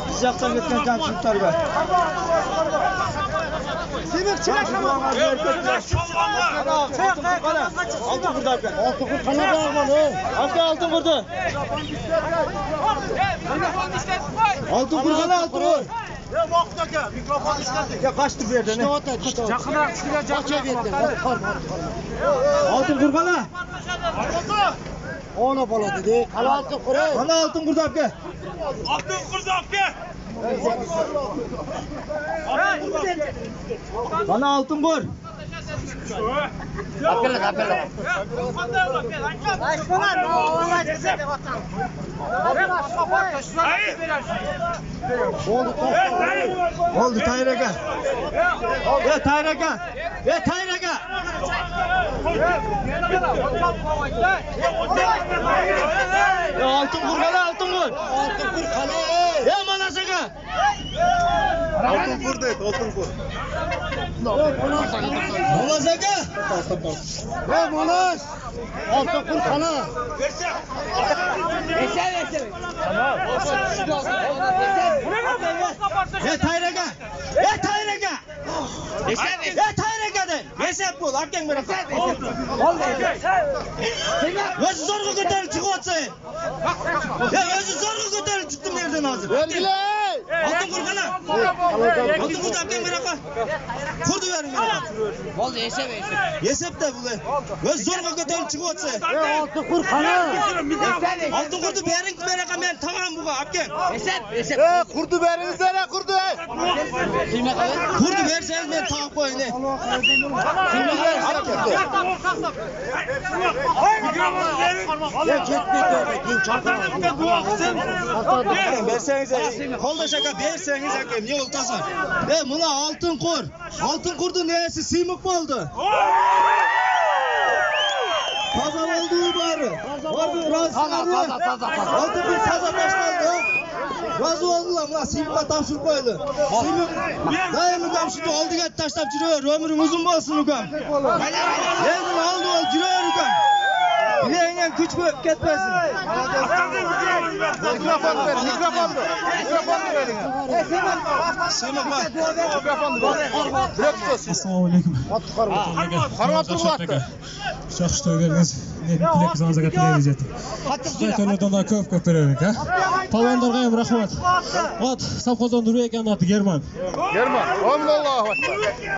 Biz yaktan gitken Camşitlarga. Simik çilek ama. Altın kurdu abi. Altın kurdu kana bağırman o. Abi altın kurdu. Altın kurdu kana altın kurdu. Ya vaxtdaka mikrofon işlədik. Ya kaçtı bir yerden. Yaxına Altın kurdu kana. Ona bala dedi. Kala altın kuray. Kana altın kurdu abi. Altın kurdu abi. Kana altın kurdu. Apelle. Oldu Tayraka. Ya Tayraka. Ya Tayraka. Ya altın kur kana altın kur. Altın kur kala. Ya Manasaka. Altın kurdu et, altın kur. Manasaka. Ya Manas. Altın kur kala. Ya Tayraka. Ya Tayraka. Ya Tayraka de. Hesap bul. Hakken bırak. Özü zorgu götürüp çıkıvatsa. Ya özü zorgu götürüp çıktım yerden hazır. Vergile. Altın kur kana. Altın kur hakken bırak. Kurdu verin bana. Oldu esep. Yesep de bu. Öz zorgu götürüp çıkıvatsa. Ya altın kur kala. Altın kurdu verin bırak ben tamam bu hakken. Esep. Ya kurdu veriniz nereye kurdu? Kurdu verseniz ben tamam koyun. Ya gitmedi. Din çarpma. Versenize. Kolda şaka verseniz hakem ne oltasın. Ve buna altın kur. Altın kurdu neyesi simik oldu. Taza olduğu bari. Orada razı Taza. Altın bir taza taşlandı. Razı oldular mı? Simik'e taşır koydu. Simik dayanı ukam şimdi oldu get taşlap duruyor. Ömrün uzun olsun ukam. Yemin oldu duruyor ukam. Bileğine güç ketmesin. Mikrofonu ver, mikrofonu verin. Simik var. Assalomu alaykum. Qarab turibdi. Shoh to'ylarimiz tilakizimizga tilaymiz yetdi. To'ylardan ko'p beraylik, ha. Palvonlarga ham rahmat. Ot, savqozon duruyor ekan oti German. German. Allahu akbar.